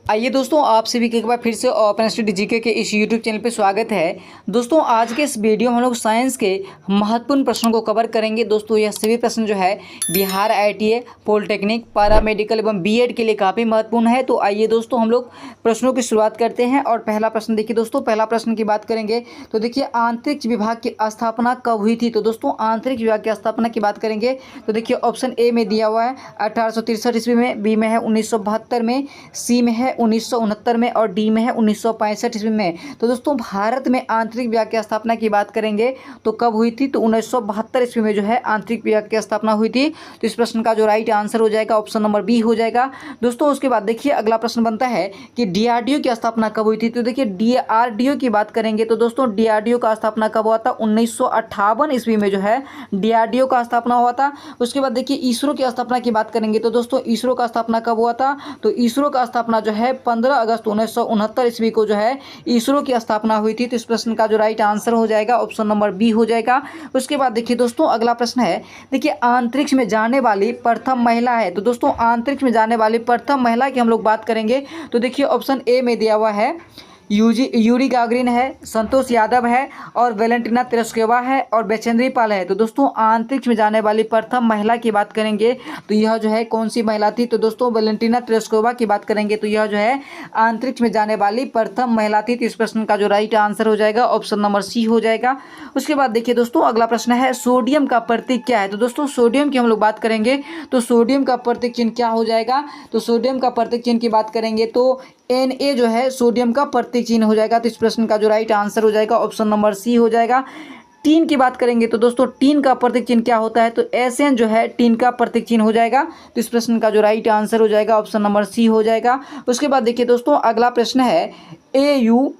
आइए दोस्तों, आप सभी का एक बार फिर से ओपन स्टडी जीके के इस यूट्यूब चैनल पे स्वागत है। दोस्तों आज के इस वीडियो में हम लोग साइंस के महत्वपूर्ण प्रश्नों को कवर करेंगे। दोस्तों यह सभी प्रश्न जो है Bihar ITI, polytechnic, para medical एवं बीएड के लिए काफ़ी महत्वपूर्ण है। तो आइए दोस्तों हम लोग प्रश्नों की शुरुआत करते हैं। और पहला प्रश्न देखिए दोस्तों, पहला प्रश्न की बात करेंगे तो देखिए अंतरिक्ष विभाग की स्थापना कब हुई थी। तो दोस्तों अंतरिक्ष विभाग की स्थापना की बात करेंगे तो देखिए ऑप्शन ए में दिया हुआ है 1863 ईस्वी में, बी में है 1972 में, सी में है 1969 में और डी में है 1965 ईस्वी में। तो दोस्तों भारत में आंतरिक विभाग की स्थापना की बात करेंगे तो कब हुई थी, तो 1972 ईस्वी में जो है आंतरिक विभाग की स्थापना हुई थी। तो इस प्रश्न का जो राइट आंसर हो जाएगा ऑप्शन नंबर बी हो जाएगा। दोस्तों उसके बाद देखिए अगला प्रश्न बनता है कि डीआरडीओ की स्थापना कब हुई थी। तो देखिए डीआरडीओ की बात करेंगे तो दोस्तों डीआरडीओ का स्थापना कब हुआ था, 1958 ईस्वी में जो है डीआरडीओ का स्थापना हुआ था। उसके बाद देखिए इसरो की स्थापना की बात करेंगे तो दोस्तों इसरो का स्थापना कब हुआ था, तो इसरो का स्थापना जो है 15 अगस्त 1969 ईस्वी को जो है इसरो की स्थापना हुई थी। तो इस प्रश्न का जो राइट आंसर हो जाएगा ऑप्शन नंबर बी हो जाएगा। उसके बाद देखिए दोस्तों अगला प्रश्न है, देखिए अंतरिक्ष में जाने वाली प्रथम महिला है। तो दोस्तों अंतरिक्ष में जाने वाली प्रथम महिला की हम लोग बात करेंगे तो देखिए ऑप्शन ए में दिया हुआ है यूरी गागरिन है, संतोष यादव है और वेलेंटिना तेरेस्कोवा है और बेचेंद्री पाल है। तो दोस्तों अंतरिक्ष में जाने वाली प्रथम महिला की बात करेंगे तो यह जो है कौन सी महिला थी, तो दोस्तों वेलेंटिना तेरेस्कोवा की बात करेंगे तो यह जो है अंतरिक्ष में जाने वाली प्रथम महिला थी। तो इस प्रश्न का जो राइट आंसर हो जाएगा ऑप्शन नंबर सी हो जाएगा। उसके बाद देखिए दोस्तों अगला प्रश्न है सोडियम का प्रतीक क्या है। तो दोस्तों सोडियम की हम लोग बात करेंगे तो सोडियम का प्रतीक चिन्ह क्या हो जाएगा, तो सोडियम का प्रतीक चिन्ह की बात करेंगे तो Na जो है सोडियम का प्रतीक चिन्ह हो जाएगा। तो इस प्रश्न का जो राइट आंसर हो जाएगा ऑप्शन नंबर सी हो जाएगा। टीन की बात करेंगे तो दोस्तों टीन का प्रतीक चिन्ह क्या होता है, तो Sn जो है टीन का प्रतीक चिन्ह हो जाएगा। तो इस प्रश्न का जो राइट आंसर हो जाएगा ऑप्शन नंबर सी हो जाएगा। उसके बाद देखिए दोस्तों अगला प्रश्न है एयू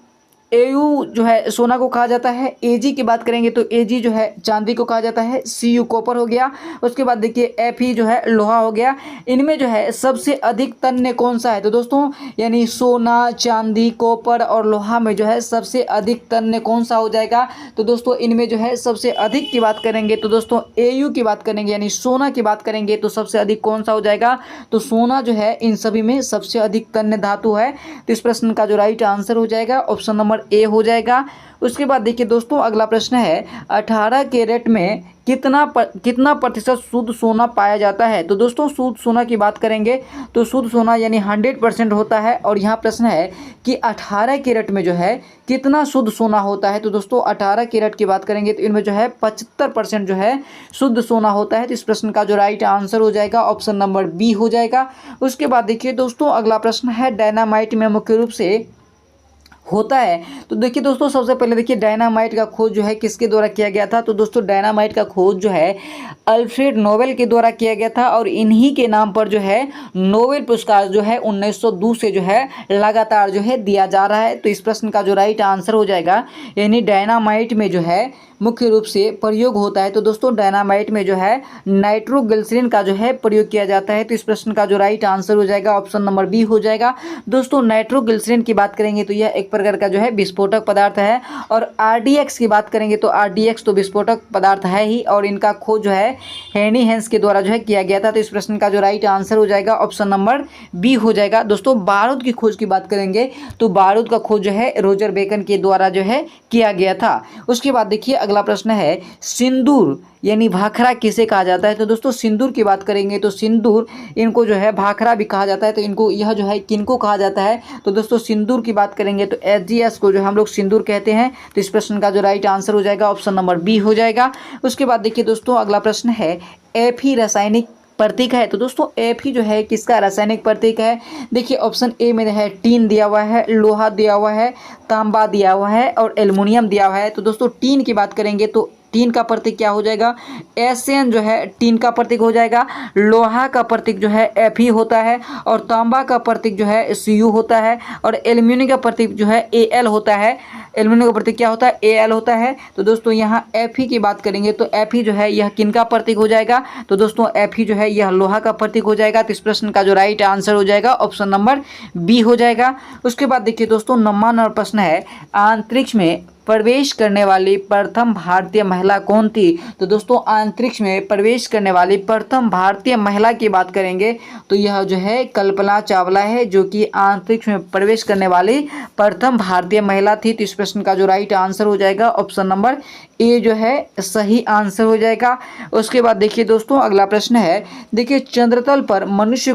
जो है सोना को कहा जाता है। एजी की बात करेंगे तो एजी जो है चांदी को कहा जाता है। सीयू कॉपर हो गया। उसके बाद देखिए एफई जो है लोहा हो गया। इनमें जो है सबसे अधिक तन्य कौन सा है, तो दोस्तों यानी सोना, चांदी, कॉपर और लोहा में जो है सबसे अधिक तन्य कौन सा हो जाएगा, तो दोस्तों इनमें जो है सबसे अधिक की बात करेंगे तो दोस्तों एयू की बात करेंगे यानी सोना की बात करेंगे तो सबसे अधिक कौन सा हो जाएगा, तो सोना जो है इन सभी में सबसे अधिक तन्य धातु है। तो इस प्रश्न का जो राइट आंसर हो जाएगा ऑप्शन नंबर ए हो जाएगा। उसके बाद देखिए दोस्तों अगला प्रश्न है 18 कैरेट में कितना प्रतिशत शुद्ध सोना पाया जाता है। तो दोस्तों शुद्ध सोना की बात करेंगे तो शुद्ध सोना यानी 100% होता है। और यहाँ प्रश्न है कि 18 कैरेट में जो है कितना शुद्ध सोना होता है। तो दोस्तों 18 कैरेट की बात करेंगे तो इनमें जो है 75% जो है शुद्ध सोना होता है। तो इस प्रश्न का जो राइट आंसर हो जाएगा ऑप्शन नंबर बी हो जाएगा। उसके बाद देखिए दोस्तों अगला प्रश्न है डायनामाइट में मुख्य रूप से होता है। तो देखिए दोस्तों सबसे पहले देखिए डायनामाइट का खोज जो है किसके द्वारा किया गया था, तो दोस्तों डायनामाइट का खोज जो है अल्फ्रेड नोबेल के द्वारा किया गया था। और इन्हीं के नाम पर जो है नोबेल पुरस्कार जो है 1902 से जो है लगातार जो है दिया जा रहा है। तो इस प्रश्न का जो राइट आंसर हो जाएगा यानी डायनामाइट में जो है मुख्य रूप से प्रयोग होता है। तो दोस्तों डायनामाइट में जो है नाइट्रोग्लिसरीन का जो है प्रयोग किया जाता है। तो इस प्रश्न का जो राइट आंसर हो जाएगा ऑप्शन नंबर बी हो जाएगा। दोस्तों नाइट्रोग्लिसरीन की बात करेंगे तो यह एक प्रकार का जो है विस्फोटक पदार्थ है। और आरडीएक्स की बात करेंगे तो आरडीएक्स तो विस्फोटक पदार्थ है ही और इनका खोज जो है हेनी हेंस के द्वारा जो है किया गया था। तो इस प्रश्न का जो राइट आंसर हो जाएगा ऑप्शन नंबर बी हो जाएगा। दोस्तों बारूद की खोज की बात करेंगे तो बारूद का खोज जो है रोजर बेकन के द्वारा जो है किया गया था। उसके बाद देखिए अगला प्रश्न है सिंदूर यानी भाखड़ा किसे कहा जाता है। तो दोस्तों सिंदूर की बात करेंगे तो सिंदूर इनको जो है भाखड़ा भी कहा जाता है। तो इनको यह जो है किनको कहा जाता है, तो दोस्तों सिंदूर की बात करेंगे तो एसजीएस को जो हम लोग सिंदूर कहते हैं। तो इस प्रश्न का जो राइट आंसर हो जाएगा ऑप्शन नंबर बी हो जाएगा। उसके बाद देखिए दोस्तों अगला प्रश्न है एफी रासायनिक प्रतीक है। तो दोस्तों एफी जो है किसका रासायनिक प्रतीक है, देखिए ऑप्शन ए में है टीन दिया हुआ है, लोहा दिया हुआ है, तांबा दिया हुआ है और एल्युमिनियम दिया हुआ है। तो दोस्तों टीन की बात करेंगे तो टीन का प्रतीक क्या हो जाएगा, एसएन जो है टीन का प्रतीक हो जाएगा। लोहा का प्रतीक जो है एफई होता है और तांबा का प्रतीक जो है सीयू होता है और एल्युमिनियम का प्रतीक जो है एल होता है। एल्युमिनियम का प्रतीक क्या होता है, एल होता है। तो दोस्तों यहाँ एफई की बात करेंगे तो एफई जो है यह किन का प्रतीक हो जाएगा, तो दोस्तों एफई जो है यह लोहा का प्रतीक हो जाएगा। तो इस प्रश्न का जो राइट आंसर हो जाएगा ऑप्शन नंबर बी हो जाएगा। उसके बाद देखिए दोस्तों 9वां प्रश्न है अंतरिक्ष में प्रवेश करने वाली प्रथम भारतीय महिला कौन थी? तो दोस्तों अंतरिक्ष में प्रवेश करने वाली प्रथम भारतीय महिला की बात करेंगे तो यह जो है कल्पना चावला है, जो कि अंतरिक्ष में प्रवेश करने वाली प्रथम भारतीय महिला थी। तो इस प्रश्न का जो राइट आंसर हो जाएगा ऑप्शन नंबर ए जो है सही आंसर हो जाएगा। उसके बाद देखिए दोस्तों अगला प्रश्न है, देखिए चंद्रतल पर मनुष्यों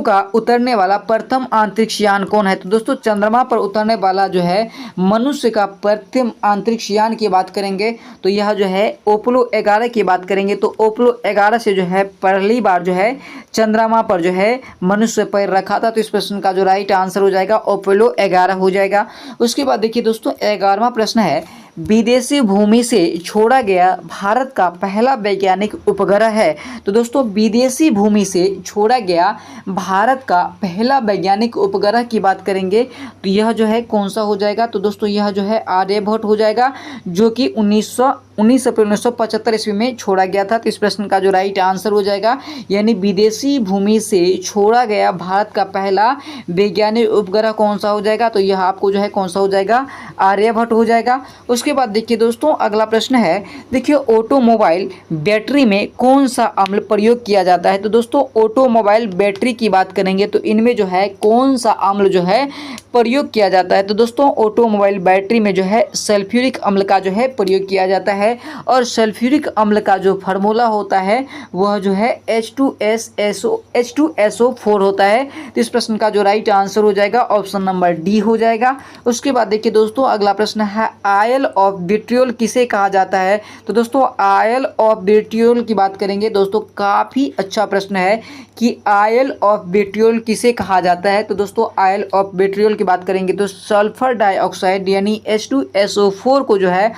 का उतरने वाला प्रथम अंतरिक्ष यान कौन है? तो दोस्तों चंद्रमा पर उतरने वाला जो है मनुष्य का प्रथम अंतरिक्ष यान की बात करेंगे तो यह जो है अपोलो 11 की बात करेंगे। तो अपोलो 11 से जो है पहली बार जो है चंद्रमा पर जो है मनुष्य पैर रखा था। तो इस प्रश्न का जो राइट आंसर हो जाएगा अपोलो 11 हो जाएगा। उसके बाद देखिए दोस्तों 11वां प्रश्न है, विदेशी भूमि से छोड़ा गया भारत का पहला वैज्ञानिक उपग्रह है। तो दोस्तों विदेशी भूमि से छोड़ा गया भारत का पहला वैज्ञानिक उपग्रह की बात करेंगे तो यह जो है कौन सा हो जाएगा? तो दोस्तों यह जो है आर्यभट्ट हो जाएगा, जो कि 19 अप्रैल 1975 ईस्वी में छोड़ा गया था। तो इस प्रश्न का जो राइट आंसर हो जाएगा, यानी विदेशी भूमि से छोड़ा गया भारत का पहला वैज्ञानिक उपग्रह कौन सा हो जाएगा? तो यह आपको जो है कौन सा हो जाएगा? आर्यभट्ट हो जाएगा। उसके बाद देखिए दोस्तों अगला प्रश्न है, देखिए ऑटोमोबाइल बैटरी में कौन सा अम्ल प्रयोग किया जाता है? तो दोस्तों ऑटोमोबाइल बैटरी की बात करेंगे तो इनमें जो है कौन सा अम्ल जो है प्रयोग किया जाता है? तो दोस्तों ऑटोमोबाइल बैटरी में जो है सल्फ्यूरिक अम्ल का जो है प्रयोग किया जाता है और सल्फ्यूरिक अम्ल का जो फार्मूला होता है वह जो है H2SO4 होता है। तो इस प्रश्न का जो राइट आंसर हो जाएगा ऑप्शन नंबर डी हो जाएगा। उसके बाद देखिए दोस्तों अगला प्रश्न है, आयल ऑफ विट्रियोल किसे कहा जाता है? तो दोस्तों आयल ऑफ विट्रियोल की बात करेंगे दोस्तों, काफ़ी अच्छा प्रश्न है कि आयल ऑफ विट्रियोल किसे कहा जाता है? तो दोस्तों आयल ऑफ विट्रियोल की बात करेंगे तो सल्फर डाइऑक्साइड यानी H2SO4 को जो है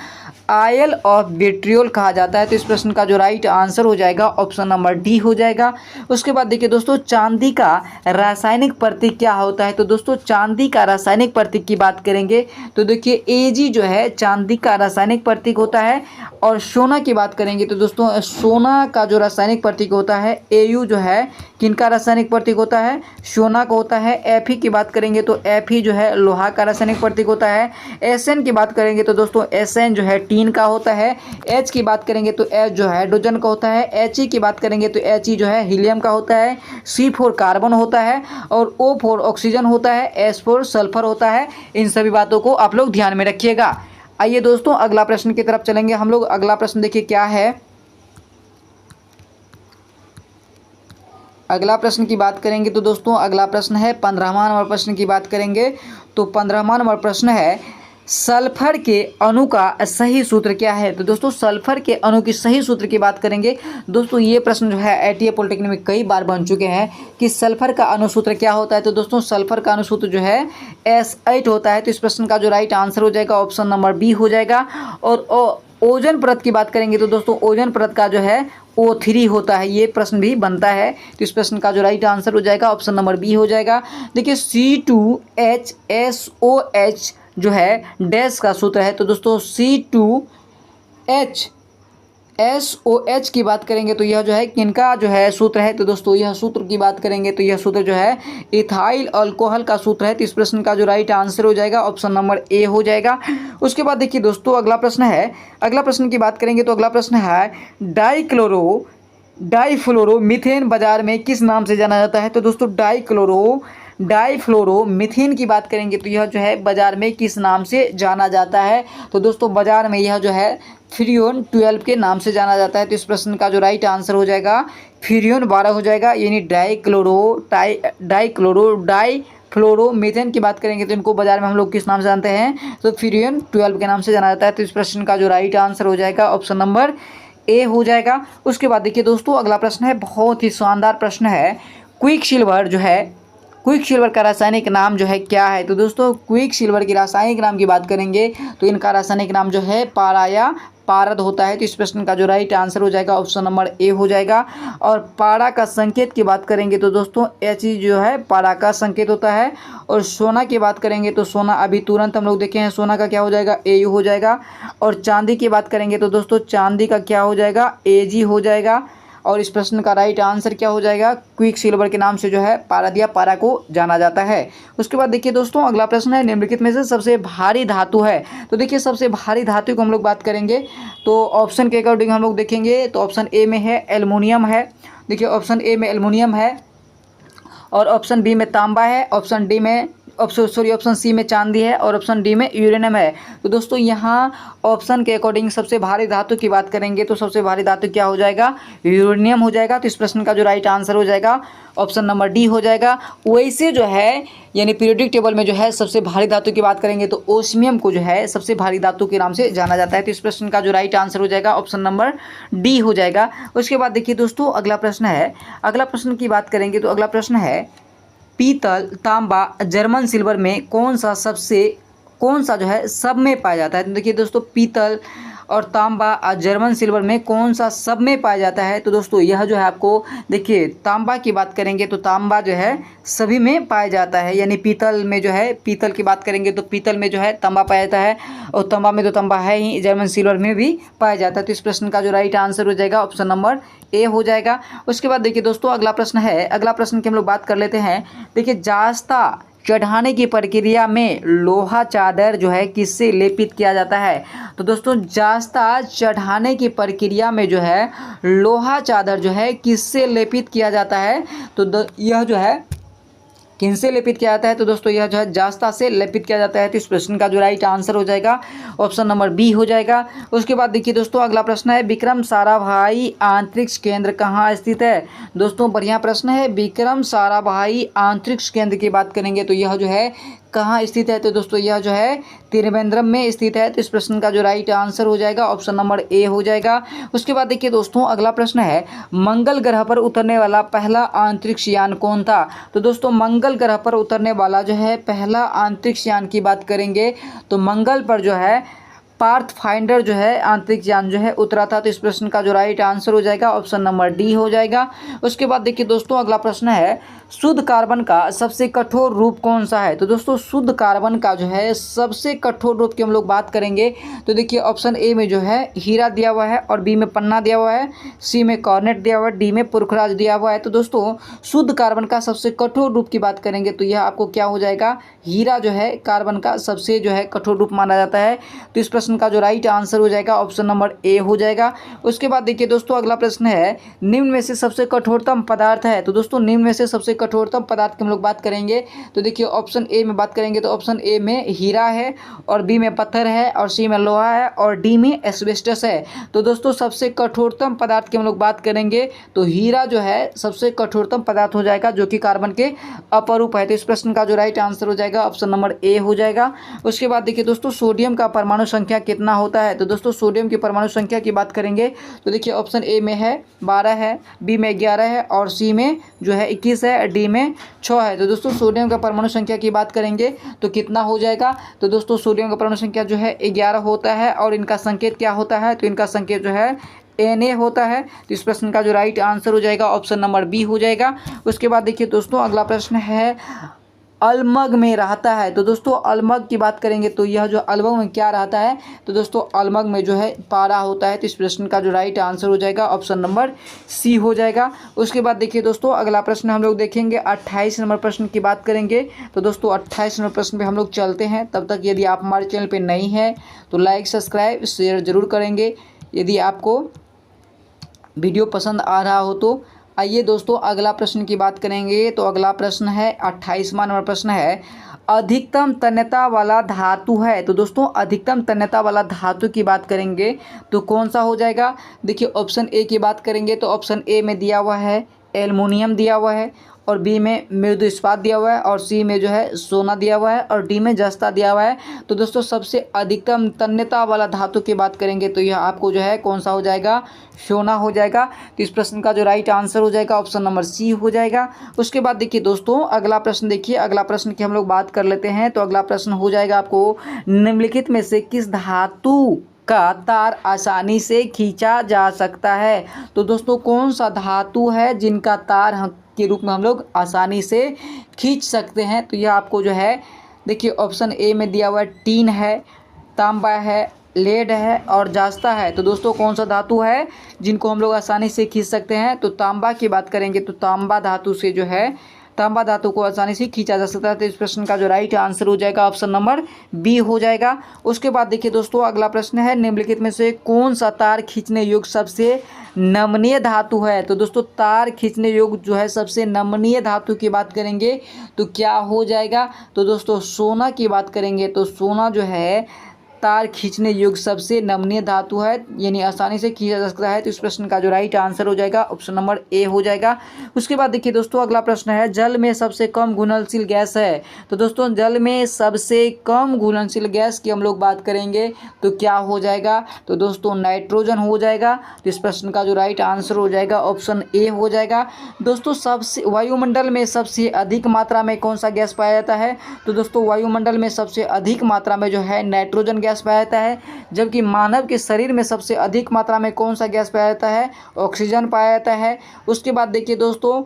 आयल ऑफ विट्रियोल कहा जाता है। तो इस प्रश्न का जो राइट आंसर हो जाएगा ऑप्शन नंबर डी हो जाएगा। उसके बाद देखिए दोस्तों चांदी का रासायनिक प्रतीक क्या होता है? तो दोस्तों चांदी का रासायनिक प्रतीक की बात करेंगे तो देखिए Ag जो है चांदी का रासायनिक प्रतीक होता है। और सोना की बात करेंगे तो दोस्तों सोना का जो रासायनिक प्रतीक होता है Au जो है किनका रासायनिक प्रतीक होता है? सोना का होता है। Fe की बात करेंगे तो Fe जो है लोहा का रासायनिक प्रतीक होता है। Sn की बात करेंगे तो दोस्तों Sn जो है टीन का होता है। H की बात करेंगे तो H जो है हाइड्रोजन का होता है। He की बात करेंगे तो He जो है हीलियम का होता है। C4 कार्बन होता है और O4 ऑक्सीजन होता है। S4 सल्फर होता है। इन सभी बातों को आप लोग ध्यान में रखिएगा। आइए दोस्तों अगला प्रश्न की तरफ चलेंगे हम लोग। अगला प्रश्न देखिए क्या है। अगला प्रश्न की बात करेंगे तो दोस्तों अगला प्रश्न है 15वां नंबर प्रश्न की बात करेंगे तो 15वां नंबर प्रश्न है, सल्फर के अणु का सही सूत्र क्या है? तो दोस्तों सल्फर के अणु की सही सूत्र की बात करेंगे दोस्तों, ये प्रश्न जो है ITA पॉलिटेक्निक में कई बार बन चुके हैं कि सल्फर का अणु सूत्र क्या होता है? तो दोस्तों सल्फर का अणु सूत्र जो है S8 होता है। तो इस प्रश्न का जो राइट आंसर हो जाएगा ऑप्शन नंबर बी हो जाएगा। और ओजोन परत की बात करेंगे तो दोस्तों ओजोन परत का जो है O3 होता है। ये प्रश्न भी बनता है। तो इस प्रश्न का जो राइट आंसर हो जाएगा ऑप्शन नंबर बी हो जाएगा। देखिए C2HSOH जो है डैश का सूत्र है। तो दोस्तों C2HSOH की बात करेंगे तो यह जो है किनका जो है सूत्र है? तो दोस्तों यह सूत्र की बात करेंगे तो यह सूत्र जो है इथाइल अल्कोहल का सूत्र है। तो इस प्रश्न का जो राइट आंसर हो जाएगा ऑप्शन नंबर ए हो जाएगा। उसके बाद देखिए दोस्तों अगला प्रश्न है। अगला प्रश्न की बात करेंगे तो अगला प्रश्न है, डाइफ्लोरोमीथेन बाजार में किस नाम से जाना जाता है? तो दोस्तों डाइफ्लोरोमीथेन की बात करेंगे तो यह जो है बाजार में किस नाम से जाना जाता है? तो दोस्तों बाजार में यह जो है फ्रियोन 12 के नाम से जाना जाता है। तो इस प्रश्न का जो राइट आंसर हो जाएगा फ्रियोन 12 हो जाएगा, यानी डाइफ्लोरोमीथेन की बात करेंगे तो इनको बाजार में हम लोग किस नाम से जानते हैं? तो फ्रियोन 12 के नाम से जाना जाता है। तो इस प्रश्न का जो राइट आंसर हो जाएगा ऑप्शन नंबर ए हो जाएगा। उसके बाद देखिए दोस्तों अगला प्रश्न है, बहुत ही शानदार प्रश्न है, क्विकसिल्वर का रासायनिक नाम जो है क्या है? तो दोस्तों क्विकसिल्वर की रासायनिक नाम की बात करेंगे तो इनका रासायनिक नाम जो है पारद होता है। तो इस प्रश्न का जो राइट आंसर हो जाएगा ऑप्शन नंबर ए हो जाएगा। और पारा का संकेत की बात करेंगे तो दोस्तों He जो है पारा का संकेत होता है। और सोना की बात करेंगे तो सोना अभी तुरंत हम लोग देखे हैं, सोना का क्या हो जाएगा? Au हो जाएगा। और चांदी की बात करेंगे तो दोस्तों चांदी का क्या हो जाएगा? Ag हो जाएगा। और इस प्रश्न का राइट आंसर क्या हो जाएगा, क्विक सिल्वर के नाम से जो है पारा दिया, पारा को जाना जाता है। उसके बाद देखिए दोस्तों अगला प्रश्न है, निम्नलिखित में से सबसे भारी धातु है। तो देखिए सबसे भारी धातु को हम लोग बात करेंगे तो ऑप्शन के अकॉर्डिंग हम लोग देखेंगे तो ऑप्शन ए में है एल्युमिनियम है। देखिए ऑप्शन ए में एल्युमिनियम है और ऑप्शन बी में तांबा है, ऑप्शन डी में ऑप्शन सी में चांदी है और ऑप्शन डी में यूरेनियम है। तो दोस्तों यहाँ ऑप्शन के अकॉर्डिंग सबसे भारी धातु की बात करेंगे तो सबसे भारी धातु क्या हो जाएगा, यूरेनियम हो जाएगा। तो इस प्रश्न का जो राइट आंसर हो जाएगा ऑप्शन नंबर डी हो जाएगा। वैसे जो है यानी पीरियोडिक टेबल में जो है सबसे भारी धातु की बात करेंगे तो ओस्मियम को जो है सबसे भारी धातु के नाम से जाना जाता है। तो इस प्रश्न का जो राइट आंसर हो जाएगा ऑप्शन नंबर डी हो जाएगा। उसके बाद देखिए दोस्तों अगला प्रश्न है, अगला प्रश्न की बात करेंगे तो अगला प्रश्न है, पीतल, तांबा, जर्मन सिल्वर में कौन सा जो है सब में पाया जाता है। तो देखिए दोस्तों पीतल और तांबा और जर्मन सिल्वर में कौन सा सब में पाया जाता है। तो दोस्तों यह जो है आपको देखिए तांबा की बात करेंगे तो तांबा जो है सभी में पाया जाता है, यानी पीतल में जो है, पीतल की बात करेंगे तो पीतल में जो है तांबा पाया जाता है और तांबा में तो तांबा है ही, जर्मन सिल्वर में भी पाया जाता है। तो इस प्रश्न का जो राइट आंसर हो जाएगा ऑप्शन नंबर ए हो जाएगा। उसके बाद देखिए दोस्तों अगला प्रश्न है, अगला प्रश्न की हम लोग बात कर लेते हैं। देखिए जास्ता चढ़ाने की प्रक्रिया में लोहा चादर जो है किससे लेपित किया जाता है। तो दोस्तों जास्ता चढ़ाने की प्रक्रिया में जो है लोहा चादर जो है किससे लेपित किया जाता है। तो यह जो है किनसे लेपित किया जाता है। तो दोस्तों यह जो है जास्ता से लेपित किया जाता है। तो इस प्रश्न का जो राइट आंसर हो जाएगा ऑप्शन नंबर बी हो जाएगा। उसके बाद देखिए दोस्तों अगला प्रश्न है, विक्रम साराभाई अंतरिक्ष केंद्र कहाँ स्थित है। दोस्तों बढ़िया प्रश्न है, विक्रम साराभाई अंतरिक्ष केंद्र की बात करेंगे तो यह जो है कहाँ स्थित है। तो दोस्तों यह जो है त्रिवेंद्रम में स्थित है। तो इस प्रश्न का जो राइट आंसर हो जाएगा ऑप्शन नंबर ए हो जाएगा। उसके बाद देखिए दोस्तों अगला प्रश्न है, मंगल ग्रह पर उतरने वाला पहला अंतरिक्ष यान कौन था। तो दोस्तों मंगल ग्रह पर उतरने वाला जो है पहला अंतरिक्ष यान की बात करेंगे तो मंगल पर जो है पाथफाइंडर जो है अंतरिक्ष यान जो है उतरा था। तो इस प्रश्न का जो राइट आंसर हो जाएगा ऑप्शन नंबर डी हो जाएगा। उसके बाद देखिए दोस्तों अगला प्रश्न है, शुद्ध कार्बन का सबसे कठोर रूप कौन सा है। तो दोस्तों शुद्ध कार्बन का जो है सबसे कठोर रूप की हम लोग बात करेंगे तो देखिए ऑप्शन ए में जो है हीरा दिया हुआ है और बी में पन्ना दिया हुआ है, सी में कॉर्नेट दिया हुआ है, डी में पुरखराज दिया हुआ है। तो दोस्तों शुद्ध कार्बन का सबसे कठोर रूप की बात करेंगे तो यह आपको क्या हो जाएगा, हीरा जो है कार्बन का सबसे जो है कठोर रूप माना जाता है। तो इस प्रश्न का जो राइट आंसर हो जाएगा ऑप्शन नंबर ए हो जाएगा। उसके बाद देखिए दोस्तों अगला प्रश्न है, निम्न में से सबसे कठोरतम पदार्थ है। तो दोस्तों निम्न में से सबसे कठोरतम पदार्थ की हम लोग बात करेंगे तो देखिए ऑप्शन ए में बात करेंगे तो ऑप्शन ए में हीरा है और बी में पत्थर है और सी में लोहा है और डी में एस्बेस्टस है। तो दोस्तों सबसे कठोरतम पदार्थ की हम लोग बात करेंगे तो हीरा जो है सबसे कठोरतम पदार्थ हो जाएगा जो कि कार्बन के अपरूप है। तो इस प्रश्न का जो राइट आंसर हो जाएगा ऑप्शन नंबर ए हो जाएगा। उसके बाद देखिए दोस्तों सोडियम का परमाणु संख्या कितना होता है। तो दोस्तों सोडियम की परमाणु संख्या की बात करेंगे तो देखिए ऑप्शन ए में है 12 है, बी में 11 है और सी में जो है 21 है, डी में 6 है। तो दोस्तों सोडियम का परमाणु संख्या की बात करेंगे तो कितना हो जाएगा। तो दोस्तों सोडियम का परमाणु संख्या जो है 11 होता है और इनका संकेत क्या होता है, तो इनका संकेत जो है Na होता है। तो इस प्रश्न का जो राइट आंसर हो जाएगा ऑप्शन नंबर बी हो जाएगा। उसके बाद देखिए दोस्तों अगला प्रश्न है, अलमग में रहता है। तो दोस्तों अलमग की बात करेंगे तो यह जो अलमग में क्या रहता है, तो दोस्तों अलमग में जो है पारा होता है। तो इस प्रश्न का जो राइट आंसर हो जाएगा ऑप्शन नंबर सी हो जाएगा। उसके बाद देखिए दोस्तों अगला प्रश्न हम लोग देखेंगे 28 नंबर प्रश्न की बात करेंगे। तो दोस्तों 28 नंबर प्रश्न पे हम लोग चलते हैं। तब तक यदि आप हमारे चैनल पे नहीं हैं तो लाइक सब्सक्राइब शेयर ज़रूर करेंगे। यदि आपको वीडियो पसंद आ रहा हो तो आइए दोस्तों अगला प्रश्न की बात करेंगे। तो अगला प्रश्न है 28वां नंबर प्रश्न है, अधिकतम तन्यता वाला धातु है। तो दोस्तों अधिकतम तन्यता वाला धातु की बात करेंगे तो कौन सा हो जाएगा। देखिए ऑप्शन ए की बात करेंगे तो ऑप्शन ए में दिया हुआ है एल्युमिनियम दिया हुआ है और बी में मृदु इस्पात दिया हुआ है और सी में जो है सोना दिया हुआ है और डी में जस्ता दिया हुआ है। तो दोस्तों सबसे अधिकतम तन्यता वाला धातु की बात करेंगे तो यह आपको जो है कौन सा हो जाएगा, सोना हो जाएगा। तो इस प्रश्न का जो राइट आंसर हो जाएगा ऑप्शन नंबर सी हो जाएगा। उसके बाद देखिए दोस्तों अगला प्रश्न देखिए, अगला प्रश्न की हम लोग बात कर लेते हैं। तो अगला प्रश्न हो जाएगा आपको, निम्नलिखित में से किस धातु का तार आसानी से खींचा जा सकता है। तो दोस्तों कौन सा धातु है जिनका तार के रूप में हम लोग आसानी से खींच सकते हैं। तो यह आपको जो है देखिए ऑप्शन ए में दिया हुआ टीन है, तांबा है लेड है और जास्ता है, तो दोस्तों कौन सा धातु है जिनको हम लोग आसानी से खींच सकते हैं? तो तांबा की बात करेंगे तो तांबा धातु से जो है तांबा धातु को आसानी से खींचा जा सकता है। तो इस प्रश्न का जो राइट आंसर हो जाएगा ऑप्शन नंबर बी हो जाएगा। उसके बाद देखिए दोस्तों अगला प्रश्न है, निम्नलिखित में से कौन सा तार खींचने योग्य सबसे नमनीय धातु है? तो दोस्तों तार खींचने योग्य जो है सबसे नमनीय धातु की बात करेंगे तो क्या हो जाएगा? तो दोस्तों सोना की बात करेंगे तो सोना जो है तार खींचने योग्य सबसे नमनीय धातु है, यानी आसानी से खींचा जा सकता है। तो इस प्रश्न का जो राइट आंसर हो जाएगा ऑप्शन नंबर ए हो जाएगा। उसके बाद देखिए दोस्तों अगला प्रश्न है, जल में सबसे कम घुलनशील गैस है? तो दोस्तों जल में सबसे कम घुलनशील गैस की हम लोग बात करेंगे तो क्या हो जाएगा? तो दोस्तों नाइट्रोजन हो जाएगा। तो इस प्रश्न का जो राइट आंसर हो जाएगा ऑप्शन ए हो जाएगा। दोस्तों सबसे वायुमंडल में सबसे अधिक मात्रा में कौन सा गैस पाया जाता है? तो दोस्तों वायुमंडल में सबसे अधिक मात्रा में जो है नाइट्रोजन गैस पाया जाता है, जबकि मानव के शरीर में सबसे अधिक मात्रा में कौन सा गैस पाया जाता है? ऑक्सीजन पाया जाता है। उसके बाद देखिए दोस्तों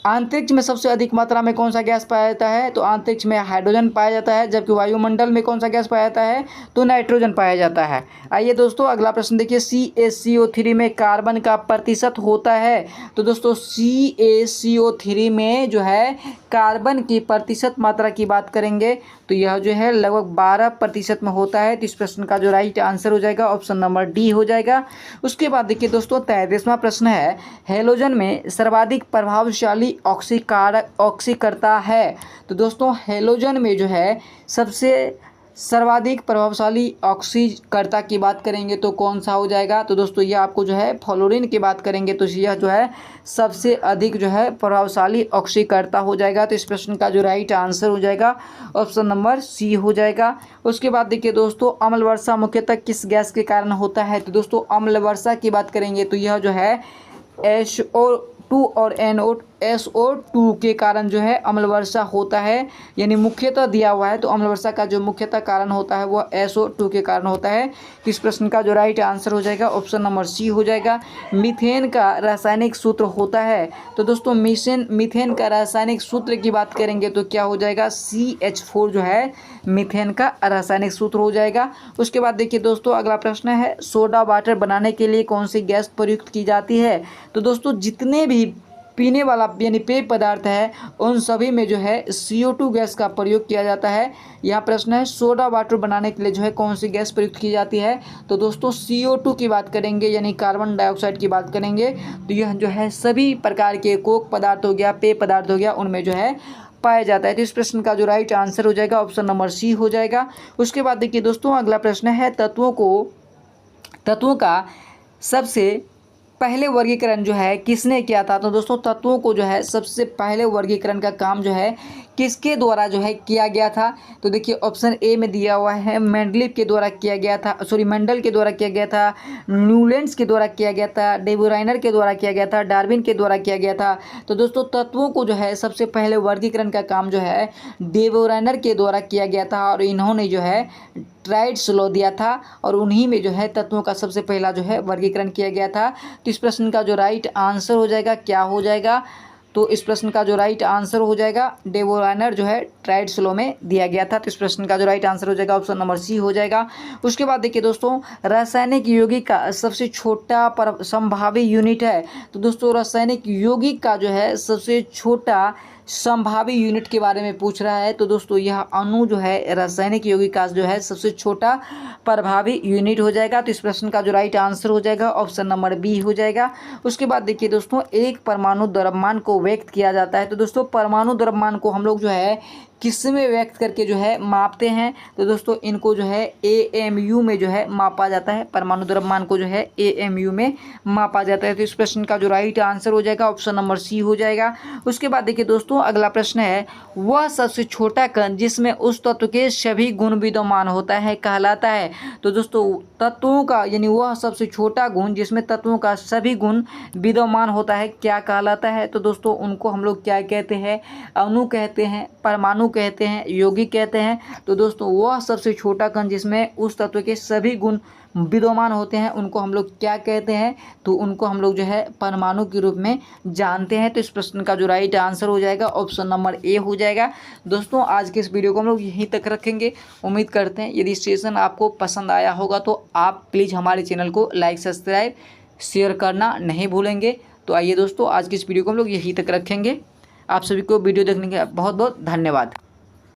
अंतरिक्ष में सबसे अधिक मात्रा में कौन सा गैस पाया जाता है? तो अंतरिक्ष में हाइड्रोजन पाया जाता है, जबकि वायुमंडल में कौन सा गैस पाया जाता है? तो नाइट्रोजन पाया जाता है। आइए दोस्तों अगला प्रश्न देखिए, CaCO3 में कार्बन का प्रतिशत होता है? तो दोस्तों CaCO3 में जो है कार्बन की प्रतिशत मात्रा की बात करेंगे तो यह जो है लगभग 12% में होता है। तो इस प्रश्न का जो राइट आंसर हो जाएगा ऑप्शन नंबर डी हो जाएगा। उसके बाद देखिए दोस्तों 33वां प्रश्न है, हेलोजन में सर्वाधिक प्रभावशाली ऑक्सीकर्ता है? तो दोस्तों हेलोजन में जो है सबसे सर्वाधिक प्रभावशाली ऑक्सीकर्ता की बात करेंगे तो कौन सा हो जाएगा? तो दोस्तों यह आपको जो है फ्लोरीन की बात करेंगे तो यह जो है सबसे अधिक जो है प्रभावशाली ऑक्सीकर्ता हो जाएगा। तो इस प्रश्न का जो राइट आंसर हो जाएगा ऑप्शन नंबर सी हो जाएगा। उसके बाद देखिए दोस्तों अम्ल वर्षा मुख्यतः किस गैस के कारण होता है? तो दोस्तों अम्ल वर्षा की बात करेंगे तो यह जो है SO2 और SO2 के कारण जो है अम्ल वर्षा होता है, यानी मुख्यतः दिया हुआ है तो अम्ल वर्षा का जो मुख्यतः कारण होता है वह SO2 के कारण होता है। इस प्रश्न का जो राइट आंसर हो जाएगा ऑप्शन नंबर सी हो जाएगा। मीथेन का रासायनिक सूत्र होता है? तो दोस्तों मीथेन का रासायनिक सूत्र की बात करेंगे तो क्या हो जाएगा? CH4 जो है मीथेन का रासायनिक सूत्र हो जाएगा। उसके बाद देखिए दोस्तों अगला प्रश्न है, सोडा वाटर बनाने के लिए कौन सी गैस प्रयुक्त की जाती है? तो दोस्तों जितने भी पीने वाला यानी पेय पदार्थ है उन सभी में जो है CO2 गैस का प्रयोग किया जाता है। यह प्रश्न है सोडा वाटर बनाने के लिए जो है कौन सी गैस प्रयुक्त की जाती है? तो दोस्तों CO2 की बात करेंगे यानी कार्बन डाइऑक्साइड की बात करेंगे तो यह जो है सभी प्रकार के कोक पदार्थ हो गया, पेय पदार्थ हो गया, उनमें जो है पाया जाता है। तो इस प्रश्न का जो राइट आंसर हो जाएगा ऑप्शन नंबर सी हो जाएगा। उसके बाद देखिए दोस्तों अगला प्रश्न है, तत्वों का सबसे पहले वर्गीकरण जो है किसने किया था? तो दोस्तों तत्वों को जो है सबसे पहले वर्गीकरण का काम जो है किसके द्वारा जो है किया गया था? तो देखिए ऑप्शन ए में दिया हुआ है मेंडलीव के द्वारा किया गया था, मेंडल के द्वारा किया गया था, न्यूलैंड्स के द्वारा किया गया था, डेबोराइनर के द्वारा किया गया था, डार्विन के द्वारा किया गया था। तो दोस्तों तत्वों को जो है सबसे पहले वर्गीकरण का काम जो है डेबोराइनर के द्वारा किया गया था और इन्होंने जो है ट्राइड्स लॉ दिया था और उन्हीं में जो है तत्वों का सबसे पहला जो है वर्गीकरण किया गया था। तो इस प्रश्न का जो राइट आंसर हो जाएगा क्या हो जाएगा? तो इस प्रश्न का जो राइट आंसर हो जाएगा डेबोराइनर जो है ट्राइड्स लॉ में दिया गया था। तो इस प्रश्न का जो राइट आंसर हो जाएगा ऑप्शन नंबर सी हो जाएगा। उसके बाद देखिए दोस्तों रासायनिक यौगिक का सबसे छोटा संभावी यूनिट है? तो दोस्तों रासायनिक यौगिक का जो है सबसे छोटा संभावी यूनिट के बारे में पूछ रहा है। तो दोस्तों यह अणु जो है रासायनिक यौगिक का जो है सबसे छोटा प्रभावी यूनिट हो जाएगा। तो इस प्रश्न का जो राइट आंसर हो जाएगा ऑप्शन नंबर बी हो जाएगा। उसके बाद देखिए दोस्तों एक परमाणु द्रव्यमान को व्यक्त किया जाता है? तो दोस्तों परमाणु द्रव्यमान को हम लोग जो है किस में व्यक्त करके जो है मापते हैं? तो दोस्तों इनको जो है AMU में जो है मापा जाता है, परमाणु द्रव्यमान को जो है AMU में मापा जाता है। तो इस प्रश्न का जो राइट आंसर हो जाएगा ऑप्शन नंबर सी हो जाएगा। उसके बाद देखिए दोस्तों अगला प्रश्न है, वह सबसे छोटा कण जिसमें उस तत्व के सभी गुण विद्यमान होता है कहलाता है? तो दोस्तों तत्वों का यानी वह सबसे छोटा गुण जिसमें तत्वों का सभी गुण विद्यमान होता है क्या कहलाता है? तो दोस्तों उनको हम लोग क्या कहते हैं? अणु कहते हैं, परमाणु परमाणु कहते हैं, यौगिक कहते हैं। तो दोस्तों वह सबसे छोटा कण जिसमें उस तत्व के सभी गुण विद्यमान होते हैं उनको हम लोग क्या कहते हैं, तो उनको हम लोग जो है परमाणु के रूप में जानते हैं। तो इस प्रश्न का जो राइट आंसर हो जाएगा ऑप्शन नंबर ए हो जाएगा। दोस्तों आज के इस वीडियो को हम लोग यहीं तक रखेंगे। उम्मीद करते हैं यदि सेशन आपको पसंद आया होगा तो आप प्लीज़ हमारे चैनल को लाइक सब्सक्राइब शेयर करना नहीं भूलेंगे। तो आइए दोस्तों आज की इस वीडियो को हम लोग यहीं तक रखेंगे। आप सभी को वीडियो देखने के बहुत बहुत धन्यवाद।